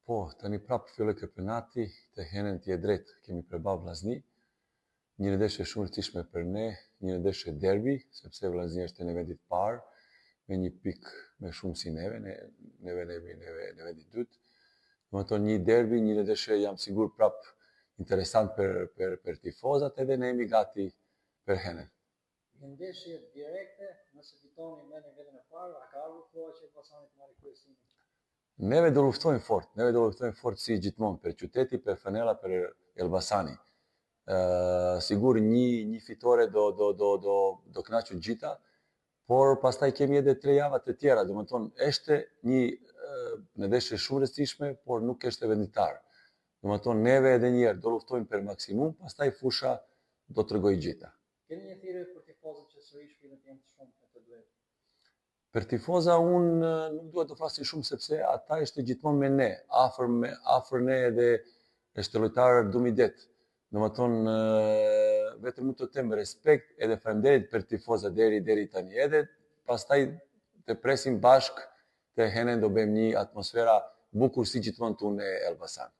Po, tani prapë filloi kampionati, të henën t'je drejt, kemi përballë Vllazni. Një ndeshje shumë e rëndësishme për ne, një ndeshje derbi, sepse Vllazni është në vendit parë, me një pikë me shumë si neve, neve në vendit dytë. Domethënë një derbi, një ndeshje jam sigur prapë interesant për tifozat edhe ne jemi gati për henën. Një ndeshje direkte, nëse fitoni me në vendin e parë, a ka ardhur koha që Elbasani të marrë kryesinë? Neve do luftojmë fort si gjithmonë për qyteti, për Fenera, për Elbasani. Sigur një fitore do kënaqë gjitha, por pastaj kemi edhe 3 java të tjera, domethënë është një ndeshje shumë e rëndësishme, por nuk është venditar. Domethënë neve edhe një herë do luftojmë për maksimum, pastaj fusha do t'rregojë gjitha. Keni një thirrje për tifozët që sërish fillim të jenë të shumtë në të duel? Për tifoza unë nuk dua të flasim shumë sepse ata është gjithmonë me ne, afër ne edhe është lojtar dumidet. Domethënë vetëm mund të them respekt edhe falënderit për tifoza deri tani. Edhe pastaj të presim bashk të henën do bëjmë një atmosfera bukur si gjithmonë këtu në Elbasan.